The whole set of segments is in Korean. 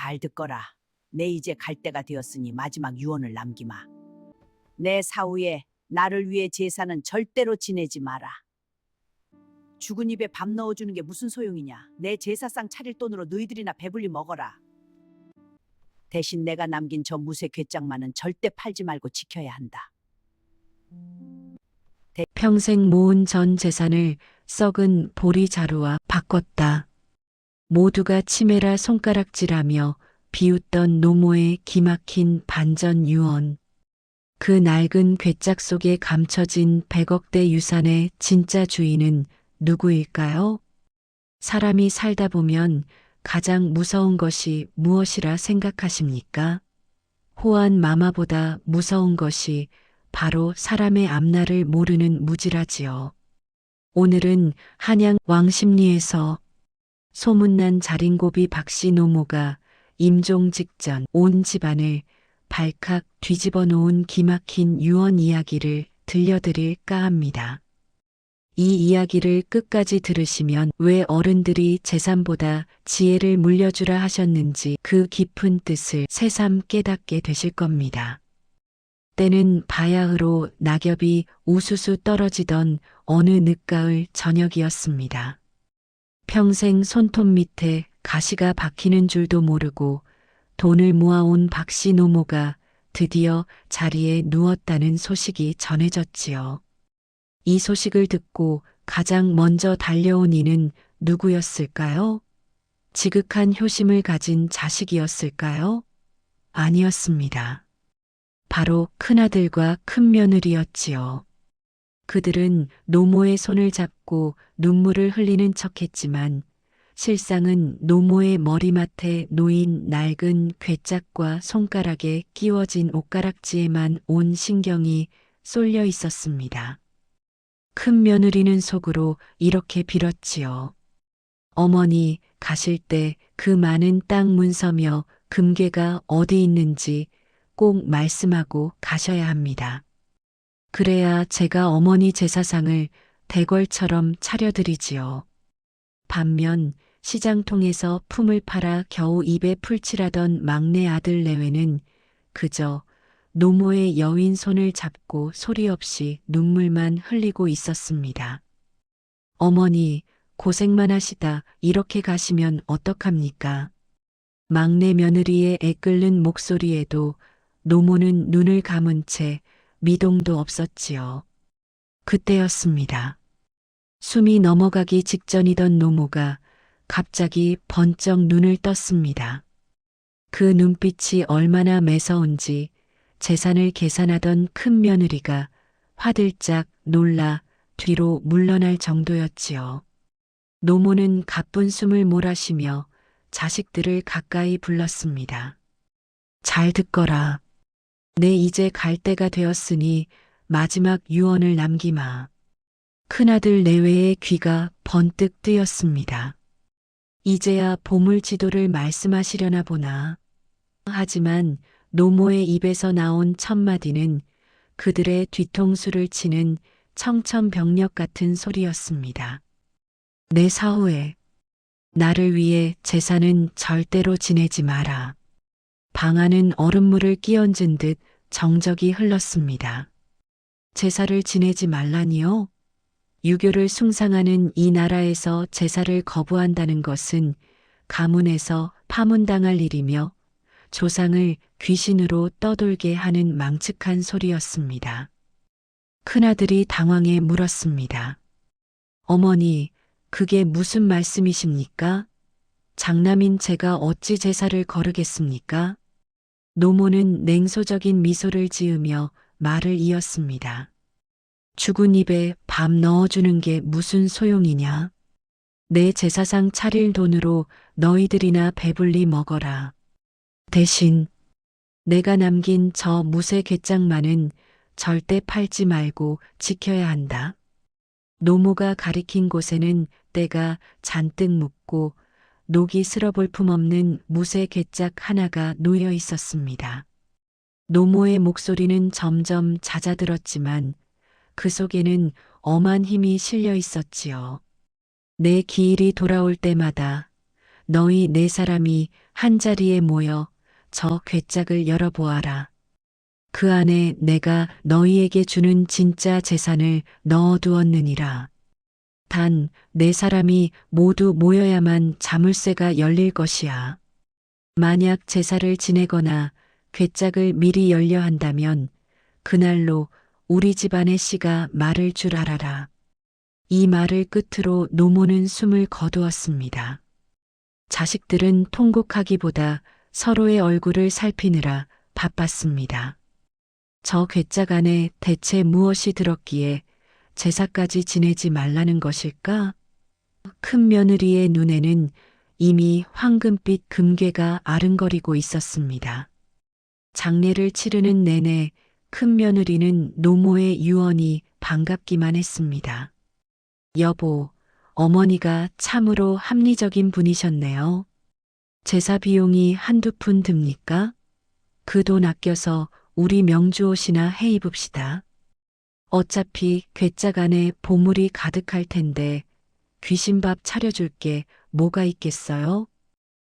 잘 듣거라. 내 이제 갈 때가 되었으니 마지막 유언을 남기마. 내 사후에 나를 위해 제사는 절대로 지내지 마라. 죽은 입에 밥 넣어주는 게 무슨 소용이냐. 내 제사상 차릴 돈으로 너희들이나 배불리 먹어라. 대신 내가 남긴 저 무쇠 괴짝만은 절대 팔지 말고 지켜야 한다. 평생 모은 전 재산을 썩은 보리자루와 바꿨다. 모두가 치매라 손가락질하며 비웃던 노모의 기막힌 반전 유언. 그 낡은 괴짝 속에 감춰진 100억대 유산의 진짜 주인은 누구일까요? 사람이 살다 보면 가장 무서운 것이 무엇이라 생각하십니까? 호환 마마보다 무서운 것이 바로 사람의 앞날을 모르는 무지라지요. 오늘은 한양 왕십리에서 소문난 자린고비 박씨 노모가 임종 직전 온 집안을 발칵 뒤집어 놓은 기막힌 유언 이야기를 들려드릴까 합니다. 이 이야기를 끝까지 들으시면 왜 어른들이 재산보다 지혜를 물려주라 하셨는지 그 깊은 뜻을 새삼 깨닫게 되실 겁니다. 때는 바야흐로 낙엽이 우수수 떨어지던 어느 늦가을 저녁이었습니다. 평생 손톱 밑에 가시가 박히는 줄도 모르고 돈을 모아온 박씨 노모가 드디어 자리에 누웠다는 소식이 전해졌지요. 이 소식을 듣고 가장 먼저 달려온 이는 누구였을까요? 지극한 효심을 가진 자식이었을까요? 아니었습니다. 바로 큰아들과 큰며느리였지요. 그들은 노모의 손을 잡고 눈물을 흘리는 척했지만 실상은 노모의 머리맡에 놓인 낡은 괴짝과 손가락에 끼워진 옷가락지에만 온 신경이 쏠려 있었습니다. 큰 며느리는 속으로 이렇게 빌었지요. 어머니 가실 때 그 많은 땅 문서며 금괴가 어디 있는지 꼭 말씀하고 가셔야 합니다. 그래야 제가 어머니 제사상을 대궐처럼 차려드리지요. 반면 시장통에서 품을 팔아 겨우 입에 풀칠하던 막내 아들 내외는 그저 노모의 여윈 손을 잡고 소리 없이 눈물만 흘리고 있었습니다. 어머니, 고생만 하시다 이렇게 가시면 어떡합니까? 막내 며느리의 애끓는 목소리에도 노모는 눈을 감은 채 미동도 없었지요. 그때였습니다. 숨이 넘어가기 직전이던 노모가 갑자기 번쩍 눈을 떴습니다. 그 눈빛이 얼마나 매서운지 재산을 계산하던 큰 며느리가 화들짝 놀라 뒤로 물러날 정도였지요. 노모는 가쁜 숨을 몰아쉬며 자식들을 가까이 불렀습니다. 잘 듣거라. 내 이제 갈 때가 되었으니 마지막 유언을 남기마. 큰아들 내외의 귀가 번뜩 뜨였습니다. 이제야 보물지도를 말씀하시려나 보나. 하지만 노모의 입에서 나온 첫마디는 그들의 뒤통수를 치는 청천벽력 같은 소리였습니다. 내 사후에 나를 위해 제사는 절대로 지내지 마라. 방 안은 얼음물을 끼얹은 듯 정적이 흘렀습니다. 제사를 지내지 말라니요? 유교를 숭상하는 이 나라에서 제사를 거부한다는 것은 가문에서 파문당할 일이며 조상을 귀신으로 떠돌게 하는 망측한 소리였습니다. 큰아들이 당황해 물었습니다. 어머니, 그게 무슨 말씀이십니까? 장남인 제가 어찌 제사를 거르겠습니까? 노모는 냉소적인 미소를 지으며 말을 이었습니다. 죽은 입에 밥 넣어주는 게 무슨 소용이냐? 내 제사상 차릴 돈으로 너희들이나 배불리 먹어라. 대신 내가 남긴 저 무쇠 괴짝만은 절대 팔지 말고 지켜야 한다. 노모가 가리킨 곳에는 때가 잔뜩 묻고 녹이 슬어볼 품 없는 무쇠 괴짝 하나가 놓여 있었습니다. 노모의 목소리는 점점 잦아들었지만 그 속에는 엄한 힘이 실려 있었지요. 내 기일이 돌아올 때마다 너희 네 사람이 한자리에 모여 저 괴짝을 열어보아라. 그 안에 내가 너희에게 주는 진짜 재산을 넣어두었느니라. 단 네 사람이 모두 모여야만 자물쇠가 열릴 것이야. 만약 제사를 지내거나 괴짝을 미리 열려 한다면 그날로 우리 집안의 씨가 마를 줄 알아라. 이 말을 끝으로 노모는 숨을 거두었습니다. 자식들은 통곡하기보다 서로의 얼굴을 살피느라 바빴습니다. 저 괴짝 안에 대체 무엇이 들었기에 제사까지 지내지 말라는 것일까? 큰 며느리의 눈에는 이미 황금빛 금괴가 아른거리고 있었습니다. 장례를 치르는 내내 큰 며느리는 노모의 유언이 반갑기만 했습니다. 여보, 어머니가 참으로 합리적인 분이셨네요. 제사 비용이 한두 푼 듭니까? 그 돈 아껴서 우리 명주 옷이나 해 입읍시다. 어차피 괴짝 안에 보물이 가득할 텐데 귀신밥 차려줄 게 뭐가 있겠어요?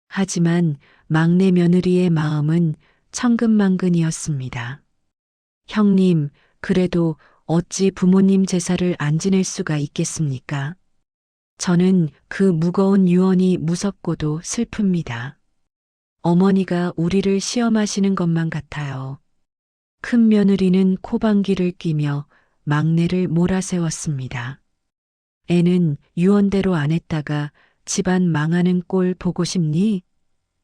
하지만 막내 며느리의 마음은 천근만근이었습니다. 형님, 그래도 어찌 부모님 제사를 안 지낼 수가 있겠습니까? 저는 그 무거운 유언이 무섭고도 슬픕니다. 어머니가 우리를 시험하시는 것만 같아요. 큰 며느리는 코방귀를 뀌며 막내를 몰아세웠습니다. 애는 유언대로 안 했다가 집안 망하는 꼴 보고 싶니?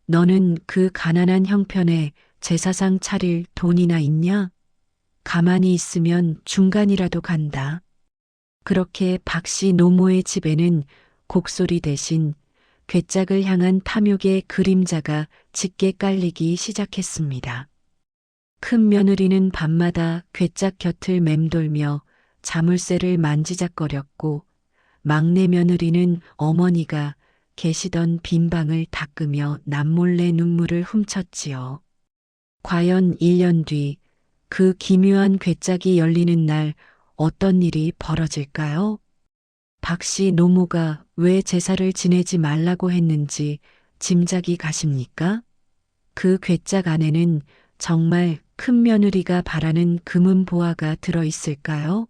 너는 그 가난한 형편에 제사상 차릴 돈이나 있냐? 가만히 있으면 중간이라도 간다. 그렇게 박씨 노모의 집에는 곡소리 대신 괴짝을 향한 탐욕의 그림자가 짙게 깔리기 시작했습니다. 큰 며느리는 밤마다 괴짝 곁을 맴돌며 자물쇠를 만지작거렸고 막내 며느리는 어머니가 계시던 빈 방을 닦으며 남몰래 눈물을 훔쳤지요. 과연 1년 뒤 그 기묘한 괴짝이 열리는 날 어떤 일이 벌어질까요? 박씨 노모가 왜 제사를 지내지 말라고 했는지 짐작이 가십니까? 그 괴짝 안에는 정말 큰 며느리가 바라는 금은 보화가 들어 있을까요?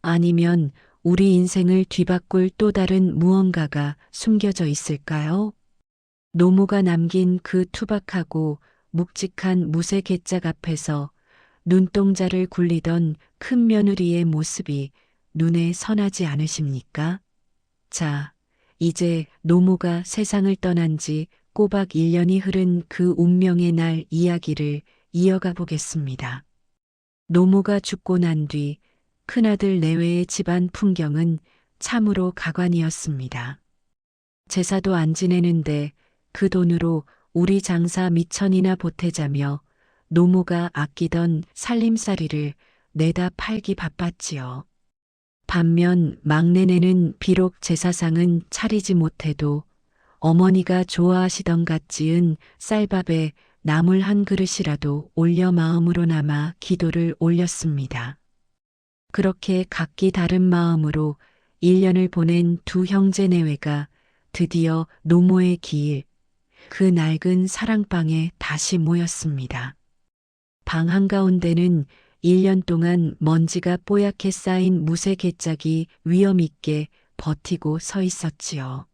아니면 우리 인생을 뒤바꿀 또 다른 무언가가 숨겨져 있을까요? 노모가 남긴 그 투박하고 묵직한 무쇠 괴짝 앞에서 눈동자를 굴리던 큰 며느리의 모습이 눈에 선하지 않으십니까? 자, 이제 노모가 세상을 떠난 지 꼬박 1년이 흐른 그 운명의 날 이야기를 이어가 보겠습니다. 노모가 죽고 난 뒤 큰아들 내외의 집안 풍경은 참으로 가관이었습니다. 제사도 안 지내는데 그 돈으로 우리 장사 미천이나 보태자며 노모가 아끼던 살림살이를 내다 팔기 바빴지요. 반면 막내네는 비록 제사상은 차리지 못해도 어머니가 좋아하시던 갓 지은 쌀밥에 나물 한 그릇이라도 올려 마음으로나마 기도를 올렸습니다. 그렇게 각기 다른 마음으로 1년을 보낸 두 형제 내외가 드디어 노모의 기일, 그 낡은 사랑방에 다시 모였습니다. 방 한가운데는 1년 동안 먼지가 뽀얗게 쌓인 무쇠 괴짝이 위험 있게 버티고 서 있었지요.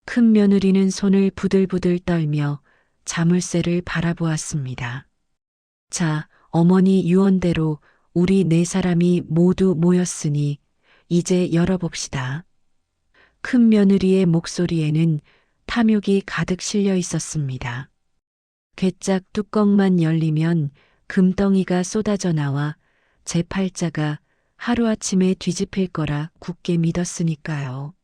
큰 며느리는 손을 부들부들 떨며 자물쇠를 바라보았습니다. 자, 어머니 유언대로 우리 네 사람이 모두 모였으니 이제 열어봅시다. 큰 며느리의 목소리에는 탐욕이 가득 실려 있었습니다. 괴짝 뚜껑만 열리면 금덩이가 쏟아져 나와 제 팔자가 하루아침에 뒤집힐 거라 굳게 믿었으니까요.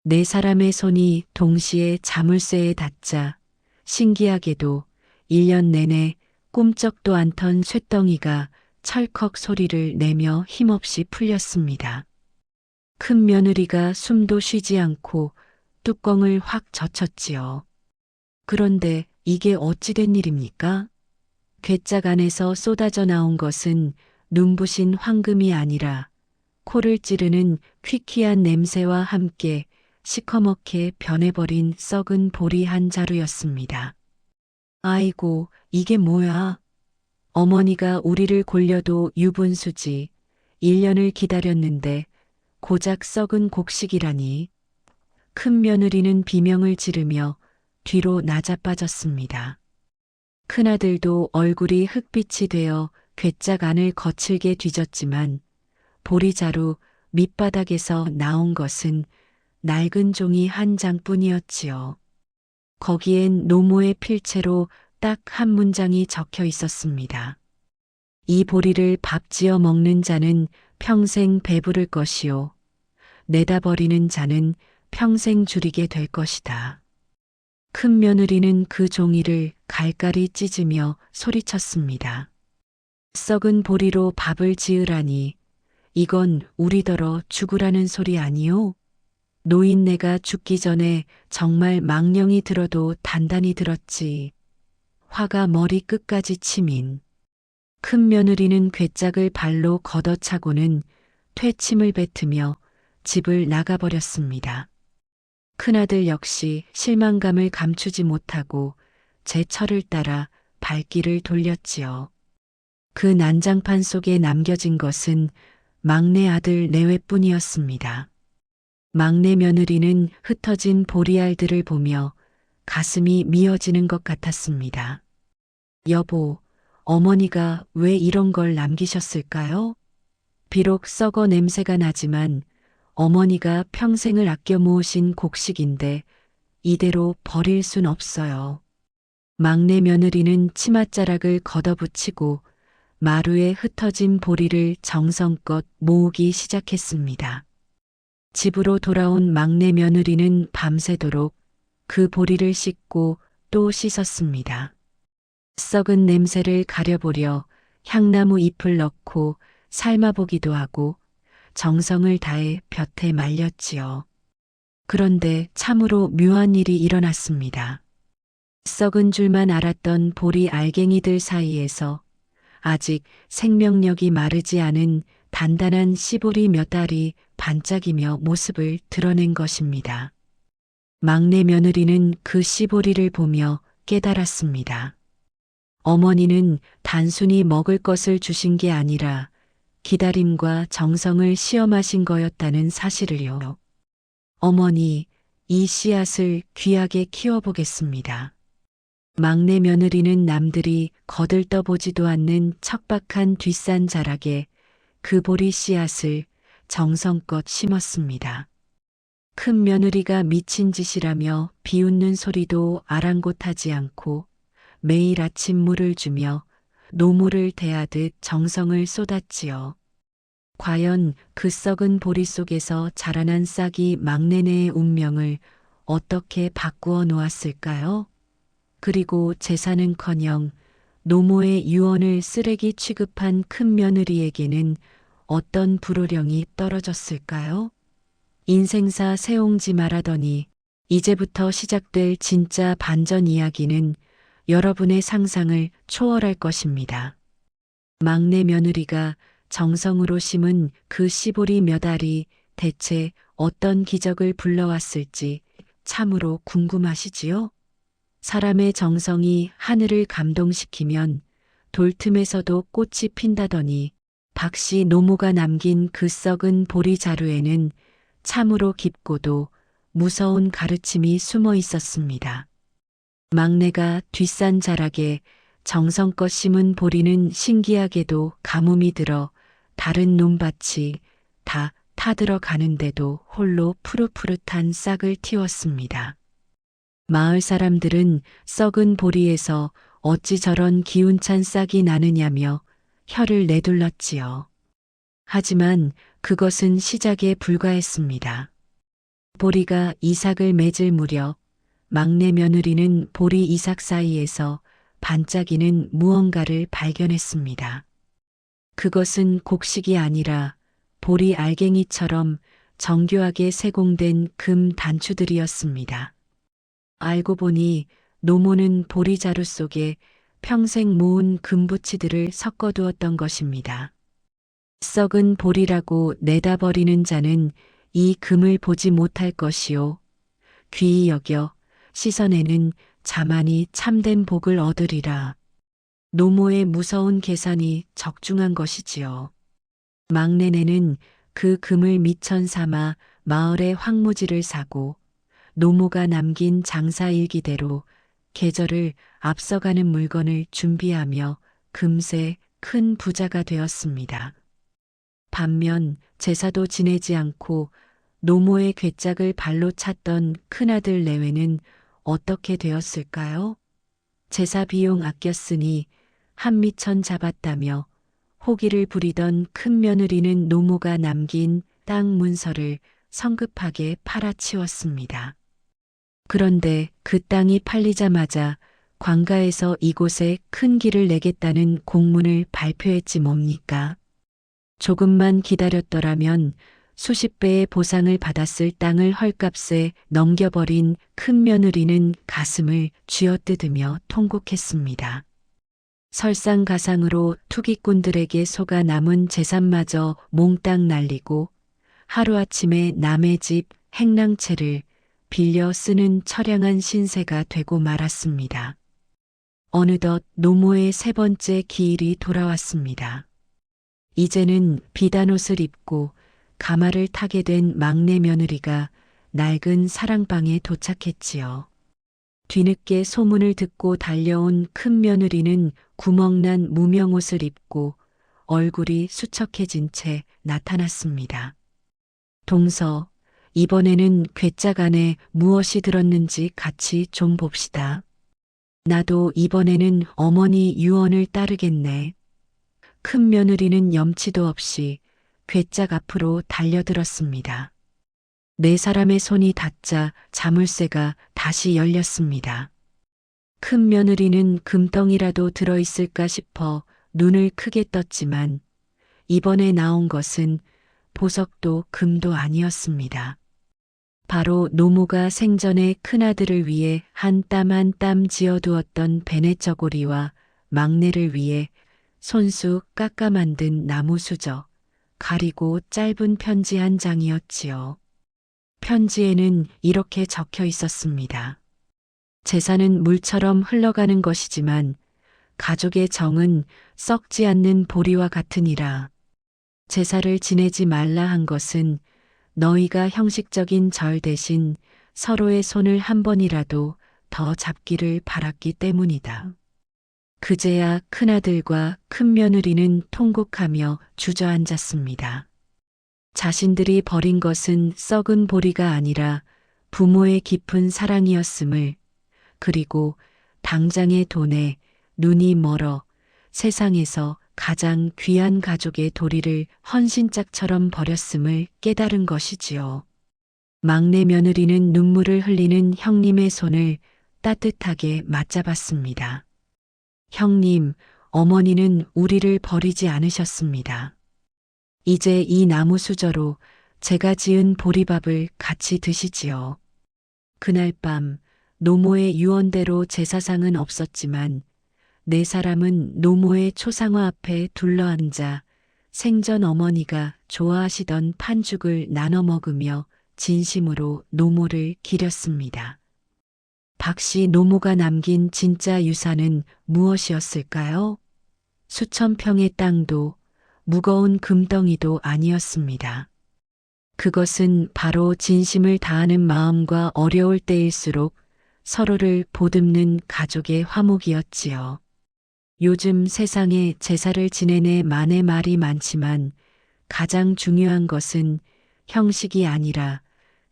네 사람의 손이 동시에 자물쇠에 닿자 신기하게도 1년 내내 꿈쩍도 않던 쇳덩이가 철컥 소리를 내며 힘없이 풀렸습니다. 큰 며느리가 숨도 쉬지 않고 뚜껑을 확 젖혔지요. 그런데 이게 어찌 된 일입니까? 괴짝 안에서 쏟아져 나온 것은 눈부신 황금이 아니라 코를 찌르는 퀴퀴한 냄새와 함께 시커멓게 변해버린 썩은 보리 한 자루였습니다. 아이고, 이게 뭐야? 어머니가 우리를 골려도 유분수지. 1년을 기다렸는데 고작 썩은 곡식이라니. 큰 며느리는 비명을 지르며 뒤로 나자빠졌습니다. 큰아들도 얼굴이 흑빛이 되어 괴짝 안을 거칠게 뒤졌지만 보리자루 밑바닥에서 나온 것은 낡은 종이 한 장뿐이었지요. 거기엔 노모의 필체로 딱 한 문장이 적혀 있었습니다. 이 보리를 밥 지어 먹는 자는 평생 배부를 것이요. 내다 버리는 자는 평생 줄이게 될 것이다. 큰 며느리는 그 종이를 갈갈이 찢으며 소리쳤습니다. 썩은 보리로 밥을 지으라니 이건 우리더러 죽으라는 소리 아니요? 노인네가 죽기 전에 정말 망령이 들어도 단단히 들었지. 화가 머리 끝까지 치민. 큰 며느리는 괴짝을 발로 걷어차고는 퇴침을 뱉으며 집을 나가버렸습니다. 큰아들 역시 실망감을 감추지 못하고 제 철을 따라 발길을 돌렸지요. 그 난장판 속에 남겨진 것은 막내 아들 내외뿐이었습니다. 막내 며느리는 흩어진 보리알들을 보며 가슴이 미어지는 것 같았습니다. 여보, 어머니가 왜 이런 걸 남기셨을까요? 비록 썩어 냄새가 나지만 어머니가 평생을 아껴 모으신 곡식인데 이대로 버릴 순 없어요. 막내 며느리는 치맛자락을 걷어붙이고 마루에 흩어진 보리를 정성껏 모으기 시작했습니다. 집으로 돌아온 막내 며느리는 밤새도록 그 보리를 씻고 또 씻었습니다. 썩은 냄새를 가려보려 향나무 잎을 넣고 삶아보기도 하고 정성을 다해 볕에 말렸지요. 그런데 참으로 묘한 일이 일어났습니다. 썩은 줄만 알았던 보리 알갱이들 사이에서 아직 생명력이 마르지 않은 단단한 씨보리 몇 알이 반짝이며 모습을 드러낸 것입니다. 막내 며느리는 그 씨보리를 보며 깨달았습니다. 어머니는 단순히 먹을 것을 주신 게 아니라 기다림과 정성을 시험하신 거였다는 사실을요. 어머니, 이 씨앗을 귀하게 키워보겠습니다. 막내 며느리는 남들이 거들떠보지도 않는 척박한 뒷산 자락에 그 보리 씨앗을 정성껏 심었습니다. 큰 며느리가 미친 짓이라며 비웃는 소리도 아랑곳하지 않고 매일 아침 물을 주며 노모를 대하듯 정성을 쏟았지요. 과연 그 썩은 보리 속에서 자라난 싹이 막내네의 운명을 어떻게 바꾸어 놓았을까요? 그리고 제사는커녕 노모의 유언을 쓰레기 취급한 큰 며느리에게는 어떤 불호령이 떨어졌을까요? 인생사 세옹지 말하더니 이제부터 시작될 진짜 반전 이야기는 여러분의 상상을 초월할 것입니다. 막내 며느리가 정성으로 심은 그 씨보리 몇 알이 대체 어떤 기적을 불러왔을지 참으로 궁금하시지요? 사람의 정성이 하늘을 감동시키면 돌틈에서도 꽃이 핀다더니 박씨 노모가 남긴 그 썩은 보리 자루에는 참으로 깊고도 무서운 가르침이 숨어 있었습니다. 막내가 뒷산 자락에 정성껏 심은 보리는 신기하게도 가뭄이 들어 다른 논밭이 다 타들어가는데도 홀로 푸릇푸릇한 싹을 틔웠습니다. 마을 사람들은 썩은 보리에서 어찌 저런 기운찬 싹이 나느냐며 혀를 내둘렀지요. 하지만 그것은 시작에 불과했습니다. 보리가 이삭을 맺을 무렵 막내 며느리는 보리 이삭 사이에서 반짝이는 무언가를 발견했습니다. 그것은 곡식이 아니라 보리 알갱이처럼 정교하게 세공된 금 단추들이었습니다. 알고 보니 노모는 보리 자루 속에 평생 모은 금부치들을 섞어두었던 것입니다. 썩은 보리라고 내다버리는 자는 이 금을 보지 못할 것이요. 귀히 여겨 씻어내는 자만이 참된 복을 얻으리라. 노모의 무서운 계산이 적중한 것이지요. 막내네는 그 금을 미천 삼아 마을의 황무지를 사고 노모가 남긴 장사일기대로 계절을 앞서가는 물건을 준비하며 금세 큰 부자가 되었습니다. 반면 제사도 지내지 않고 노모의 괴짝을 발로 찼던 큰아들 내외는 어떻게 되었을까요? 제사 비용 아꼈으니 한미천 잡았다며 호기를 부리던 큰 며느리는 노모가 남긴 땅 문서를 성급하게 팔아치웠습니다. 그런데 그 땅이 팔리자마자 관가에서 이곳에 큰 길을 내겠다는 공문을 발표했지 뭡니까? 조금만 기다렸더라면 수십 배의 보상을 받았을 땅을 헐값에 넘겨버린 큰 며느리는 가슴을 쥐어뜯으며 통곡했습니다. 설상가상으로 투기꾼들에게 속아 남은 재산마저 몽땅 날리고 하루아침에 남의 집 행랑채를 빌려 쓰는 처량한 신세가 되고 말았습니다. 어느덧 노모의 세 번째 기일이 돌아왔습니다. 이제는 비단옷을 입고 가마를 타게 된 막내 며느리가 낡은 사랑방에 도착했지요. 뒤늦게 소문을 듣고 달려온 큰 며느리는 구멍난 무명옷을 입고 얼굴이 수척해진 채 나타났습니다. 동서, 이번에는 괴짝 안에 무엇이 들었는지 같이 좀 봅시다. 나도 이번에는 어머니 유언을 따르겠네. 큰 며느리는 염치도 없이 괴짝 앞으로 달려들었습니다. 네 사람의 손이 닿자 자물쇠가 다시 열렸습니다. 큰 며느리는 금덩이라도 들어있을까 싶어 눈을 크게 떴지만 이번에 나온 것은 보석도 금도 아니었습니다. 바로 노모가 생전에 큰아들을 위해 한 땀 한 땀 지어두었던 베네저고리와 막내를 위해 손수 깎아 만든 나무 수저, 가리고 짧은 편지 한 장이었지요. 편지에는 이렇게 적혀 있었습니다. 재산은 물처럼 흘러가는 것이지만 가족의 정은 썩지 않는 보리와 같으니라. 제사를 지내지 말라 한 것은 너희가 형식적인 절 대신 서로의 손을 한 번이라도 더 잡기를 바랐기 때문이다. 그제야 큰아들과 큰며느리는 통곡하며 주저앉았습니다. 자신들이 버린 것은 썩은 보리가 아니라 부모의 깊은 사랑이었음을, 그리고 당장의 돈에 눈이 멀어 세상에서 가장 귀한 가족의 도리를 헌신짝처럼 버렸음을 깨달은 것이지요. 막내 며느리는 눈물을 흘리는 형님의 손을 따뜻하게 맞잡았습니다. 형님, 어머니는 우리를 버리지 않으셨습니다. 이제 이 나무 수저로 제가 지은 보리밥을 같이 드시지요. 그날 밤 노모의 유언대로 제사상은 없었지만 네 사람은 노모의 초상화 앞에 둘러앉아 생전 어머니가 좋아하시던 판죽을 나눠 먹으며 진심으로 노모를 기렸습니다. 박씨 노모가 남긴 진짜 유산은 무엇이었을까요? 수천 평의 땅도 무거운 금덩이도 아니었습니다. 그것은 바로 진심을 다하는 마음과 어려울 때일수록 서로를 보듬는 가족의 화목이었지요. 요즘 세상에 제사를 지내네 만의 말이 많지만 가장 중요한 것은 형식이 아니라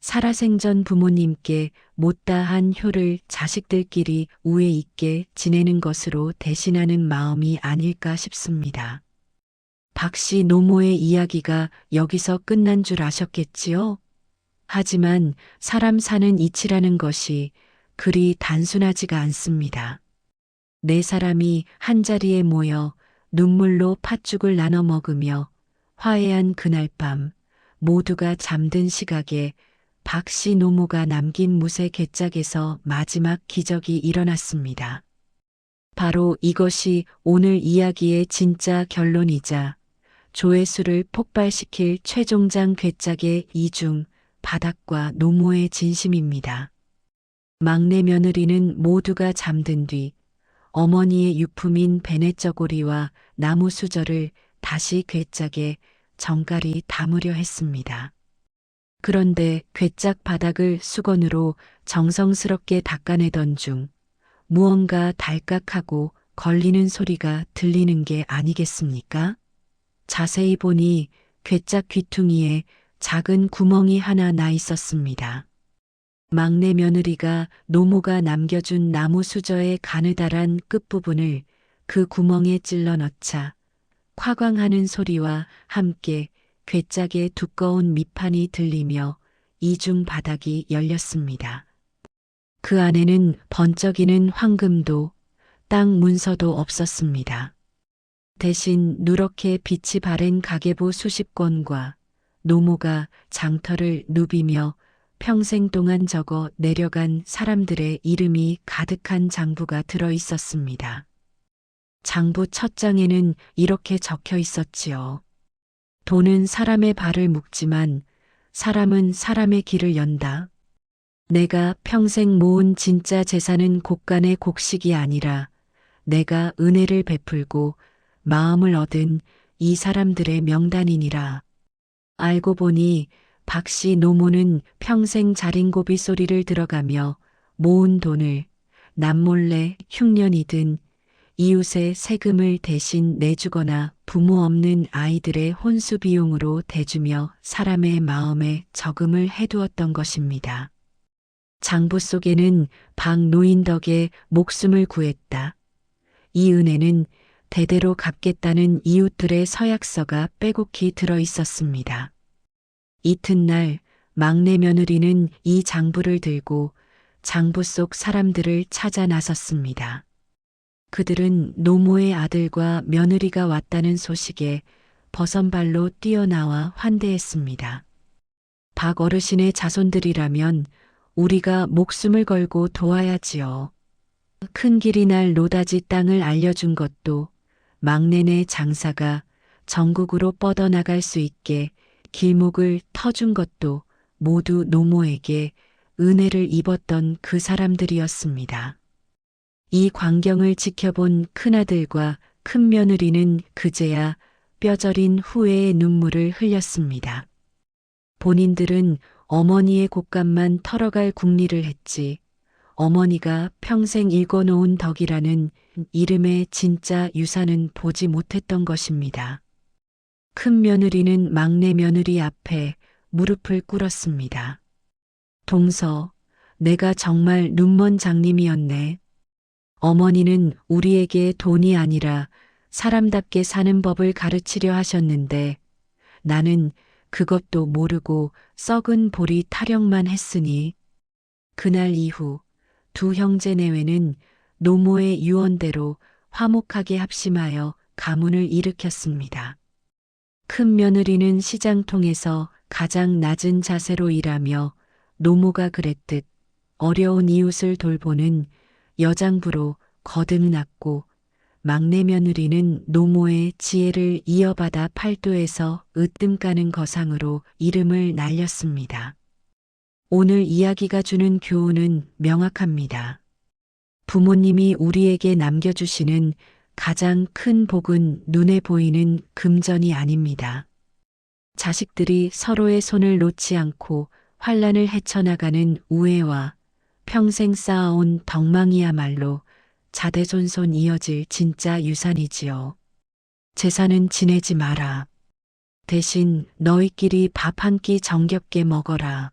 살아생전 부모님께 못다한 효를 자식들끼리 우애 있게 지내는 것으로 대신하는 마음이 아닐까 싶습니다. 박씨 노모의 이야기가 여기서 끝난 줄 아셨겠지요? 하지만 사람 사는 이치라는 것이 그리 단순하지가 않습니다. 네 사람이 한자리에 모여 눈물로 팥죽을 나눠 먹으며 화해한 그날 밤 모두가 잠든 시각에 박씨 노모가 남긴 무쇠 괴짝에서 마지막 기적이 일어났습니다. 바로 이것이 오늘 이야기의 진짜 결론이자 조회수를 폭발시킬 최종장 괴짝의 이중 바닥과 노모의 진심입니다. 막내 며느리는 모두가 잠든 뒤 어머니의 유품인 베네쩌고리와 나무 수저를 다시 괴짝에 정갈이 담으려 했습니다. 그런데 괴짝 바닥을 수건으로 정성스럽게 닦아내던 중 무언가 달깍하고 걸리는 소리가 들리는 게 아니겠습니까? 자세히 보니 괴짝 귀퉁이에 작은 구멍이 하나 나 있었습니다. 막내 며느리가 노모가 남겨준 나무 수저의 가느다란 끝부분을 그 구멍에 찔러 넣자 콱광하는 소리와 함께 괴짝의 두꺼운 밑판이 들리며 이중 바닥이 열렸습니다. 그 안에는 번쩍이는 황금도 땅 문서도 없었습니다. 대신 누렇게 빛이 바랜 가계부 수십 권과 노모가 장터를 누비며 평생 동안 적어 내려간 사람들의 이름이 가득한 장부가 들어 있었습니다. 장부 첫 장에는 이렇게 적혀 있었지요. 돈은 사람의 발을 묶지만 사람은 사람의 길을 연다. 내가 평생 모은 진짜 재산은 곡간의 곡식이 아니라 내가 은혜를 베풀고 마음을 얻은 이 사람들의 명단이니라. 알고 보니 박씨 노모는 평생 자린고비 소리를 들어가며 모은 돈을 남몰래 흉년이든 이웃의 세금을 대신 내주거나 부모 없는 아이들의 혼수 비용으로 대주며 사람의 마음에 적음을 해두었던 것입니다. 장부 속에는 박 노인 덕에 목숨을 구했다. 이 은혜는 대대로 갚겠다는 이웃들의 서약서가 빼곡히 들어 있었습니다. 이튿날 막내 며느리는 이 장부를 들고 장부 속 사람들을 찾아 나섰습니다. 그들은 노모의 아들과 며느리가 왔다는 소식에 버선발로 뛰어나와 환대했습니다. 박 어르신의 자손들이라면 우리가 목숨을 걸고 도와야지요. 큰 길이 날 노다지 땅을 알려준 것도 막내네 장사가 전국으로 뻗어나갈 수 있게 길목을 터준 것도 모두 노모에게 은혜를 입었던 그 사람들이었습니다. 이 광경을 지켜본 큰아들과 큰며느리는 그제야 뼈저린 후회의 눈물을 흘렸습니다. 본인들은 어머니의 곳간만 털어갈 궁리를 했지 어머니가 평생 읽어놓은 덕이라는 이름의 진짜 유산은 보지 못했던 것입니다. 큰며느리는 막내 며느리 앞에 무릎을 꿇었습니다. 동서, 내가 정말 눈먼 장님이었네. 어머니는 우리에게 돈이 아니라 사람답게 사는 법을 가르치려 하셨는데 나는 그것도 모르고 썩은 보리 타령만 했으니 그날 이후 두 형제 내외는 노모의 유언대로 화목하게 합심하여 가문을 일으켰습니다. 큰 며느리는 시장통에서 가장 낮은 자세로 일하며 노모가 그랬듯 어려운 이웃을 돌보는 여장부로 거듭났고 막내 며느리는 노모의 지혜를 이어받아 팔도에서 으뜸 까는 거상으로 이름을 날렸습니다. 오늘 이야기가 주는 교훈은 명확합니다. 부모님이 우리에게 남겨주시는 가장 큰 복은 눈에 보이는 금전이 아닙니다. 자식들이 서로의 손을 놓지 않고 환란을 헤쳐나가는 우애와 평생 쌓아온 덕망이야말로 자대손손 이어질 진짜 유산이지요. 재산은 지내지 마라. 대신 너희끼리 밥 한 끼 정겹게 먹어라.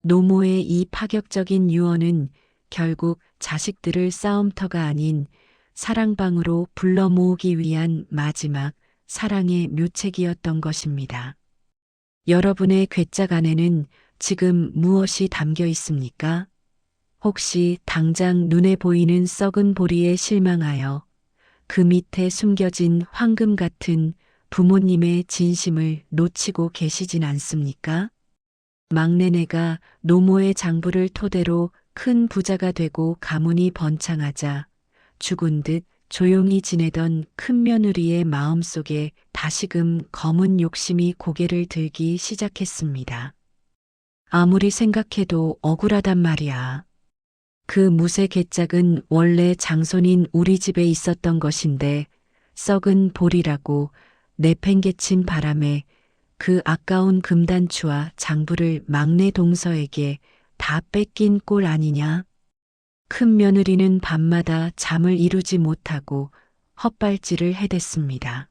노모의 이 파격적인 유언은 결국 자식들을 싸움터가 아닌 사랑방으로 불러 모으기 위한 마지막 사랑의 묘책이었던 것입니다. 여러분의 괴짝 안에는 지금 무엇이 담겨 있습니까? 혹시 당장 눈에 보이는 썩은 보리에 실망하여 그 밑에 숨겨진 황금 같은 부모님의 진심을 놓치고 계시진 않습니까? 막내네가 노모의 장부를 토대로 큰 부자가 되고 가문이 번창하자 죽은 듯 조용히 지내던 큰며느리의 마음속에 다시금 검은 욕심이 고개를 들기 시작했습니다. 아무리 생각해도 억울하단 말이야. 그 무쇠 괴짝은 원래 장손인 우리 집에 있었던 것인데 썩은 볼이라고 내팽개친 바람에 그 아까운 금단추와 장부를 막내 동서에게 다 뺏긴 꼴 아니냐. 큰 며느리는 밤마다 잠을 이루지 못하고 헛발질을 해댔습니다.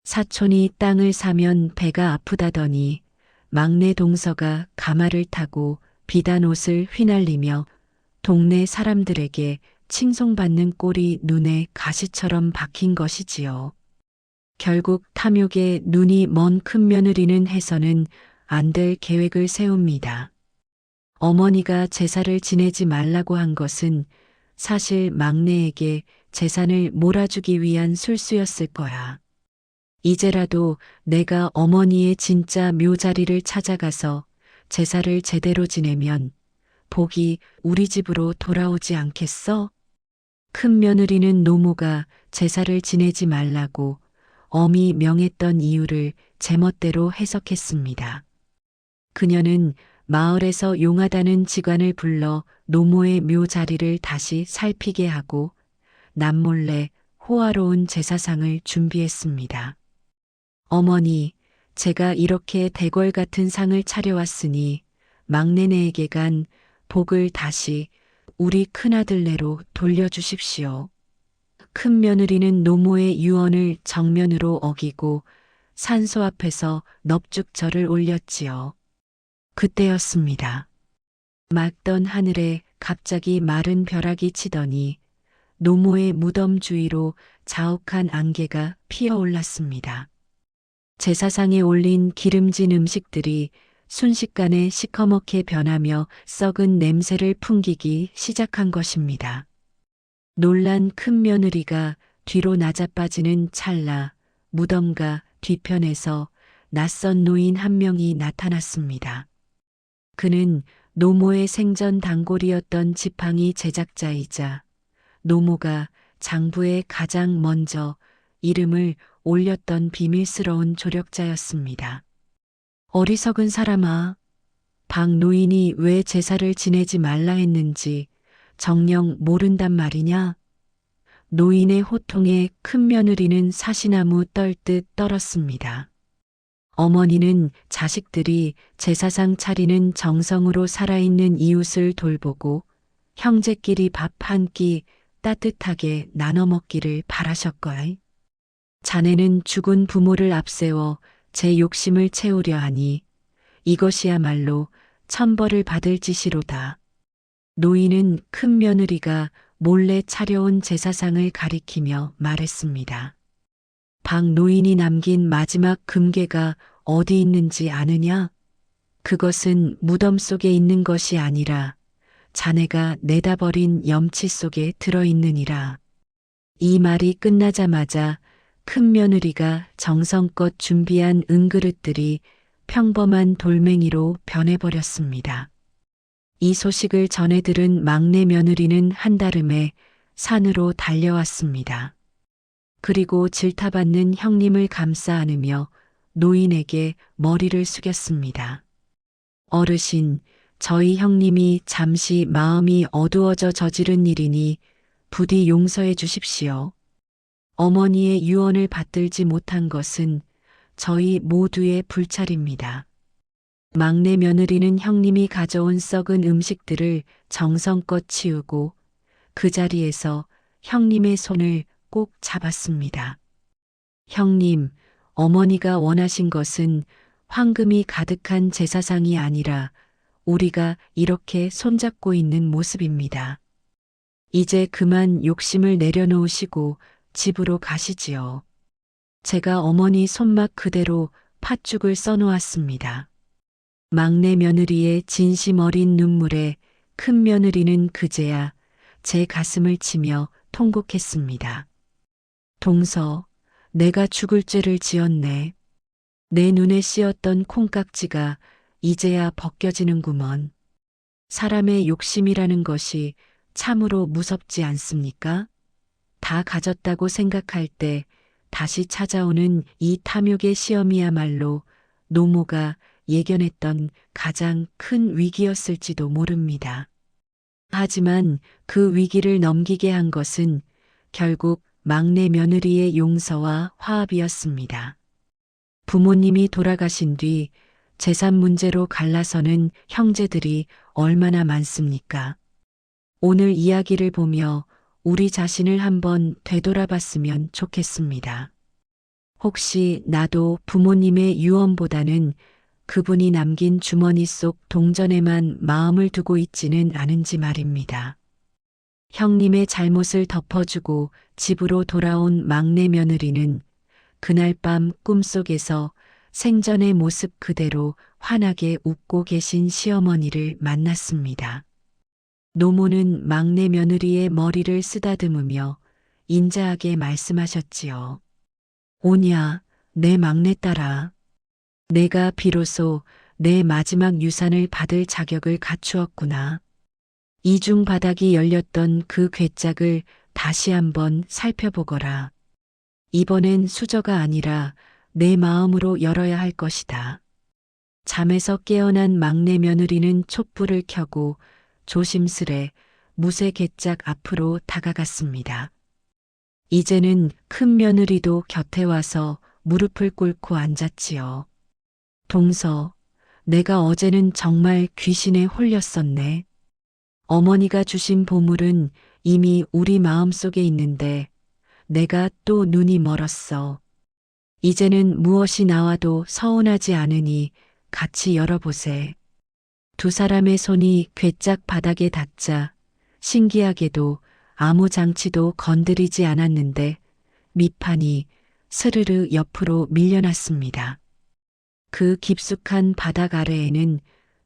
사촌이 땅을 사면 배가 아프다더니 막내 동서가 가마를 타고 비단 옷을 휘날리며 동네 사람들에게 칭송받는 꼴이 눈에 가시처럼 박힌 것이지요. 결국 탐욕에 눈이 먼 큰며느리는 해서는 안 될 계획을 세웁니다. 어머니가 제사를 지내지 말라고 한 것은 사실 막내에게 재산을 몰아주기 위한 술수였을 거야. 이제라도 내가 어머니의 진짜 묘자리를 찾아가서 제사를 제대로 지내면 복이 우리 집으로 돌아오지 않겠어? 큰 며느리는 노모가 제사를 지내지 말라고 엄히 명했던 이유를 제멋대로 해석했습니다. 그녀는 마을에서 용하다는 직관을 불러 노모의 묘자리를 다시 살피게 하고 남몰래 호화로운 제사상을 준비했습니다. 어머니, 제가 이렇게 대궐 같은 상을 차려왔으니 막내네에게 간 복을 다시 우리 큰아들네로 돌려주십시오. 큰 며느리는 노모의 유언을 정면으로 어기고 산소 앞에서 넙죽절을 올렸지요. 그때였습니다. 맑던 하늘에 갑자기 마른 벼락이 치더니 노모의 무덤 주위로 자욱한 안개가 피어올랐습니다. 제사상에 올린 기름진 음식들이 순식간에 시커멓게 변하며 썩은 냄새를 풍기기 시작한 것입니다. 놀란 큰 며느리가 뒤로 낮아빠지는 찰나 무덤가 뒤편에서 낯선 노인 한 명이 나타났습니다. 그는 노모의 생전 단골이었던 지팡이 제작자이자 노모가 장부에 가장 먼저 이름을 올렸던 비밀스러운 조력자였습니다. 어리석은 사람아, 박 노인이 왜 제사를 지내지 말라 했는지 정녕 모른단 말이냐? 노인의 호통에 큰 며느리는 사시나무 떨듯 떨었습니다. 어머니는 자식들이 제사상 차리는 정성으로 살아있는 이웃을 돌보고 형제끼리 밥 한 끼 따뜻하게 나눠 먹기를 바라셨거이. 자네는 죽은 부모를 앞세워 제 욕심을 채우려 하니 이것이야말로 천벌을 받을 짓이로다. 노인은 큰 며느리가 몰래 차려온 제사상을 가리키며 말했습니다. 박 노인이 남긴 마지막 금괴가 어디 있는지 아느냐? 그것은 무덤 속에 있는 것이 아니라 자네가 내다 버린 염치 속에 들어있느니라. 이 말이 끝나자마자 큰 며느리가 정성껏 준비한 은그릇들이 평범한 돌멩이로 변해버렸습니다. 이 소식을 전해 들은 막내 며느리는 한달음에 산으로 달려왔습니다. 그리고 질타받는 형님을 감싸 안으며 노인에게 머리를 숙였습니다. 어르신, 저희 형님이 잠시 마음이 어두워져 저지른 일이니 부디 용서해 주십시오. 어머니의 유언을 받들지 못한 것은 저희 모두의 불찰입니다. 막내 며느리는 형님이 가져온 썩은 음식들을 정성껏 치우고 그 자리에서 형님의 손을 꼭 잡았습니다. 형님, 어머니가 원하신 것은 황금이 가득한 제사상이 아니라 우리가 이렇게 손잡고 있는 모습입니다. 이제 그만 욕심을 내려놓으시고 집으로 가시지요. 제가 어머니 손맛 그대로 팥죽을 써놓았습니다. 막내 며느리의 진심 어린 눈물에 큰 며느리는 그제야 제 가슴을 치며 통곡했습니다. 동서, 내가 죽을 죄를 지었네. 내 눈에 씌었던 콩깍지가 이제야 벗겨지는구먼. 사람의 욕심이라는 것이 참으로 무섭지 않습니까? 다 가졌다고 생각할 때 다시 찾아오는 이 탐욕의 시험이야말로 노모가 예견했던 가장 큰 위기였을지도 모릅니다. 하지만 그 위기를 넘기게 한 것은 결국 막내 며느리의 용서와 화합이었습니다. 부모님이 돌아가신 뒤 재산 문제로 갈라서는 형제들이 얼마나 많습니까? 오늘 이야기를 보며 우리 자신을 한번 되돌아봤으면 좋겠습니다. 혹시 나도 부모님의 유언보다는 그분이 남긴 주머니 속 동전에만 마음을 두고 있지는 않은지 말입니다. 형님의 잘못을 덮어주고 집으로 돌아온 막내 며느리는 그날 밤 꿈속에서 생전의 모습 그대로 환하게 웃고 계신 시어머니를 만났습니다. 노모는 막내 며느리의 머리를 쓰다듬으며 인자하게 말씀하셨지요. 오냐, 내 막내딸아. 내가 비로소 내 마지막 유산을 받을 자격을 갖추었구나. 이중 바닥이 열렸던 그 괴짝을 다시 한번 살펴보거라. 이번엔 수저가 아니라 내 마음으로 열어야 할 것이다. 잠에서 깨어난 막내 며느리는 촛불을 켜고 조심스레 무쇠 괴짝 앞으로 다가갔습니다. 이제는 큰 며느리도 곁에 와서 무릎을 꿇고 앉았지요. 동서, 내가 어제는 정말 귀신에 홀렸었네. 어머니가 주신 보물은 이미 우리 마음속에 있는데 내가 또 눈이 멀었어. 이제는 무엇이 나와도 서운하지 않으니 같이 열어보세. 두 사람의 손이 괴짝 바닥에 닿자 신기하게도 아무 장치도 건드리지 않았는데 밑판이 스르르 옆으로 밀려났습니다. 그 깊숙한 바닥 아래에는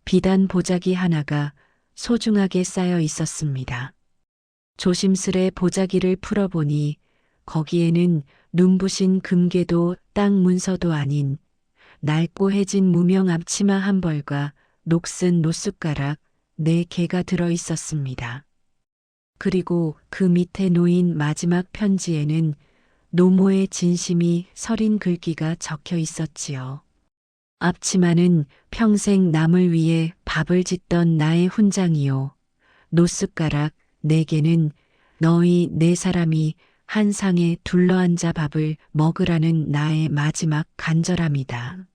비단 보자기 하나가 소중하게 쌓여 있었습니다. 조심스레 보자기를 풀어보니 거기에는 눈부신 금괴도 땅 문서도 아닌 낡고 해진 무명 앞치마 한 벌과 녹슨 노숟가락 4개가 들어 있었습니다. 그리고 그 밑에 놓인 마지막 편지에는 노모의 진심이 서린 글귀가 적혀 있었지요. 앞치마는 평생 남을 위해 밥을 짓던 나의 훈장이요. 노숟가락 4개는 너희 4사람이 한 상에 둘러앉아 밥을 먹으라는 나의 마지막 간절함이다.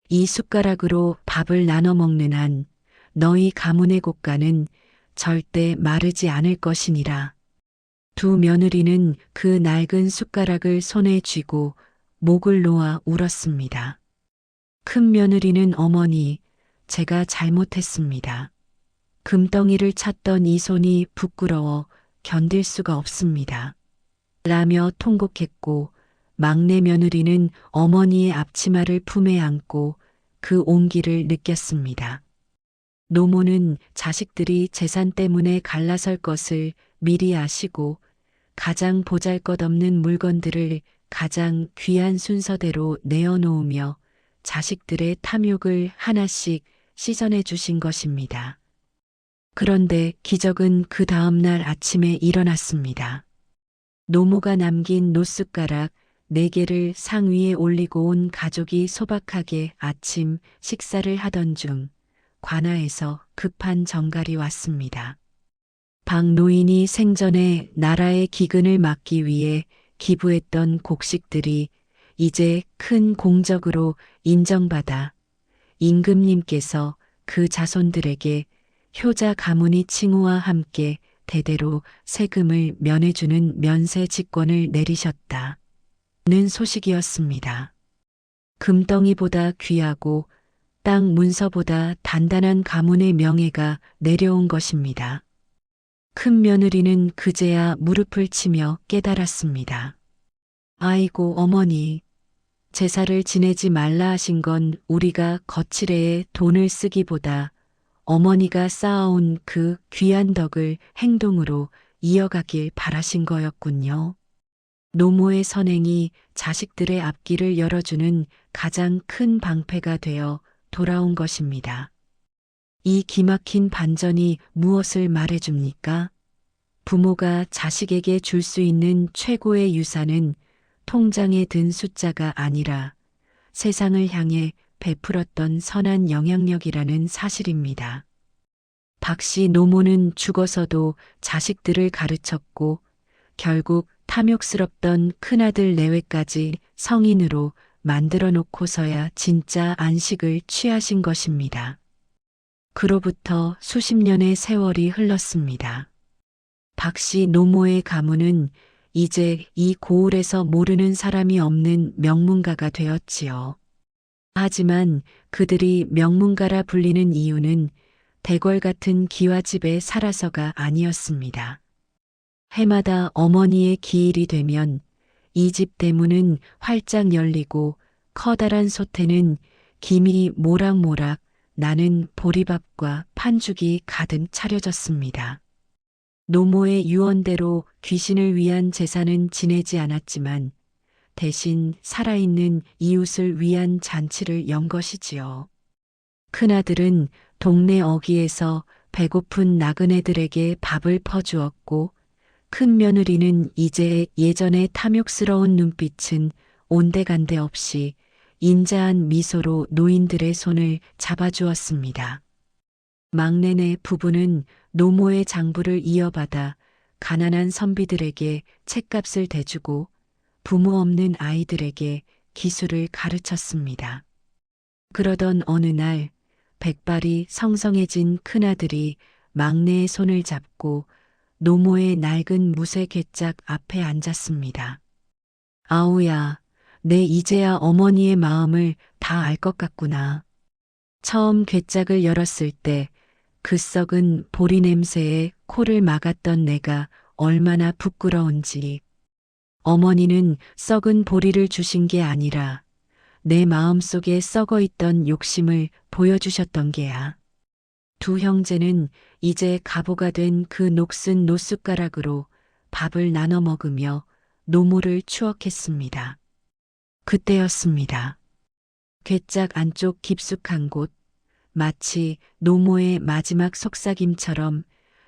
이 숟가락으로 밥을 나눠 먹는 한 너희 가문의 곡간은 절대 마르지 않을 것이니라. 두 며느리는 그 낡은 숟가락을 손에 쥐고 목을 놓아 울었습니다. 큰 며느리는 어머니, 제가 잘못했습니다. 금덩이를 찾던 이 손이 부끄러워 견딜 수가 없습니다. 라며 통곡했고 막내 며느리는 어머니의 앞치마를 품에 안고 그 온기를 느꼈습니다. 노모는 자식들이 재산 때문에 갈라설 것을 미리 아시고 가장 보잘것없는 물건들을 가장 귀한 순서대로 내어놓으며 자식들의 탐욕을 하나씩 씻어내 주신 것입니다. 그런데 기적은 그 다음날 아침에 일어났습니다. 노모가 남긴 노숟가락 4개를 상 위에 올리고 온 가족이 소박하게 아침 식사를 하던 중 관아에서 급한 전갈이 왔습니다. 박 노인이 생전에 나라의 기근을 막기 위해 기부했던 곡식들이 이제 큰 공적으로 인정받아 임금님께서 그 자손들에게 효자 가문의 칭호와 함께 대대로 세금을 면해주는 면세 직권을 내리셨다. 는 소식이었습니다. 금덩이보다 귀하고 땅 문서보다 단단한 가문의 명예가 내려온 것입니다. 큰 며느리는 그제야 무릎을 치며 깨달았습니다. 아이고 어머니, 제사를 지내지 말라 하신 건 우리가 거칠애에 돈을 쓰기보다 어머니가 쌓아온 그 귀한 덕을 행동으로 이어가길 바라신 거였군요. 노모의 선행이 자식들의 앞길을 열어주는 가장 큰 방패가 되어 돌아온 것입니다. 이 기막힌 반전이 무엇을 말해줍니까? 부모가 자식에게 줄 수 있는 최고의 유산은 통장에 든 숫자가 아니라 세상을 향해 베풀었던 선한 영향력이라는 사실입니다. 박씨 노모는 죽어서도 자식들을 가르쳤고 결국 탐욕스럽던 큰아들 내외까지 성인으로 만들어 놓고서야 진짜 안식을 취하신 것입니다. 그로부터 수십 년의 세월이 흘렀습니다. 박씨 노모의 가문은 이제 이 고을에서 모르는 사람이 없는 명문가가 되었지요. 하지만 그들이 명문가라 불리는 이유는 대궐 같은 기와집에 살아서가 아니었습니다. 해마다 어머니의 기일이 되면 이 집 대문은 활짝 열리고 커다란 솥에는 김이 모락모락 나는 보리밥과 판죽이 가득 차려졌습니다. 노모의 유언대로 귀신을 위한 제사는 지내지 않았지만 대신 살아있는 이웃을 위한 잔치를 연 것이지요. 큰아들은 동네 어귀에서 배고픈 나그네들에게 밥을 퍼주었고 큰 며느리는 이제 예전의 탐욕스러운 눈빛은 온데간데 없이 인자한 미소로 노인들의 손을 잡아주었습니다. 막내네 부부는 노모의 장부를 이어받아 가난한 선비들에게 책값을 대주고 부모 없는 아이들에게 기술을 가르쳤습니다. 그러던 어느 날 백발이 성성해진 큰아들이 막내의 손을 잡고 노모의 낡은 무쇠 괴짝 앞에 앉았습니다. 아우야, 내 이제야 어머니의 마음을 다 알 것 같구나. 처음 괴짝을 열었을 때 그 썩은 보리 냄새에 코를 막았던 내가 얼마나 부끄러운지. 어머니는 썩은 보리를 주신 게 아니라 내 마음속에 썩어 있던 욕심을 보여주셨던 게야. 두 형제는 이제 가보가 된 그 녹슨 노숟가락으로 밥을 나눠 먹으며 노모를 추억했습니다. 그때였습니다. 괴짝 안쪽 깊숙한 곳, 마치 노모의 마지막 속삭임처럼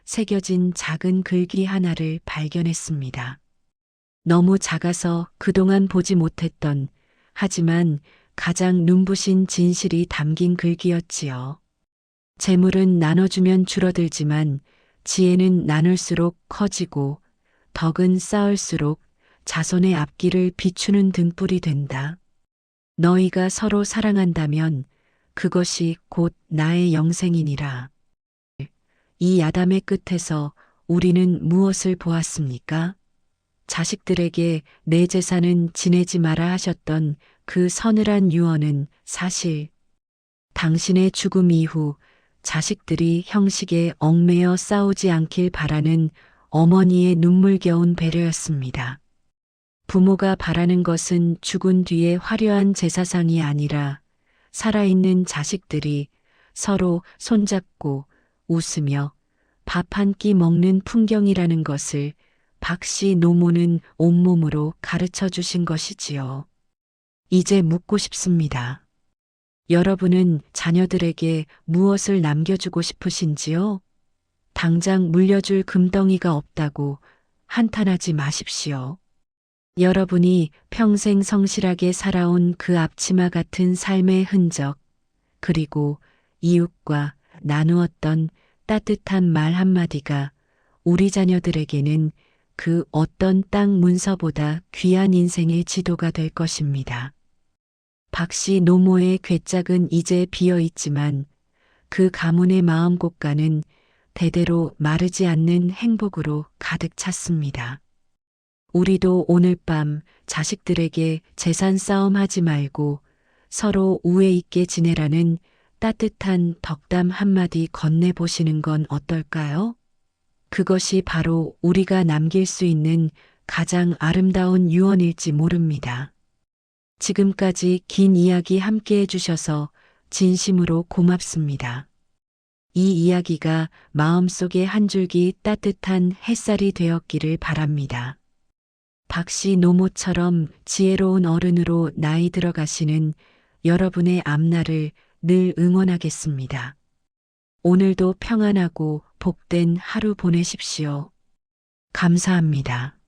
새겨진 작은 글귀 하나를 발견했습니다. 너무 작아서 그동안 보지 못했던 하지만 가장 눈부신 진실이 담긴 글귀였지요. 재물은 나눠주면 줄어들지만 지혜는 나눌수록 커지고 덕은 쌓을수록 자손의 앞길을 비추는 등불이 된다. 너희가 서로 사랑한다면 그것이 곧 나의 영생이니라. 이 야담의 끝에서 우리는 무엇을 보았습니까? 자식들에게 내 재산은 지내지 마라 하셨던 그 서늘한 유언은 사실 당신의 죽음 이후 자식들이 형식에 얽매여 싸우지 않길 바라는 어머니의 눈물겨운 배려였습니다. 부모가 바라는 것은 죽은 뒤에 화려한 제사상이 아니라 살아있는 자식들이 서로 손잡고 웃으며 밥 한 끼 먹는 풍경이라는 것을 박씨 노모는 온몸으로 가르쳐 주신 것이지요. 이제 묻고 싶습니다. 여러분은 자녀들에게 무엇을 남겨주고 싶으신지요? 당장 물려줄 금덩이가 없다고 한탄하지 마십시오. 여러분이 평생 성실하게 살아온 그 앞치마 같은 삶의 흔적, 그리고 이웃과 나누었던 따뜻한 말 한마디가 우리 자녀들에게는 그 어떤 땅 문서보다 귀한 인생의 지도가 될 것입니다. 박씨 노모의 괴짝은 이제 비어 있지만 그 가문의 마음 곳간은 대대로 마르지 않는 행복으로 가득 찼습니다. 우리도 오늘 밤 자식들에게 재산 싸움 하지 말고 서로 우애 있게 지내라는 따뜻한 덕담 한마디 건네보시는 건 어떨까요? 그것이 바로 우리가 남길 수 있는 가장 아름다운 유언일지 모릅니다. 지금까지 긴 이야기 함께 해주셔서 진심으로 고맙습니다. 이 이야기가 마음속에 한 줄기 따뜻한 햇살이 되었기를 바랍니다. 박씨 노모처럼 지혜로운 어른으로 나이 들어가시는 여러분의 앞날을 늘 응원하겠습니다. 오늘도 평안하고 복된 하루 보내십시오. 감사합니다.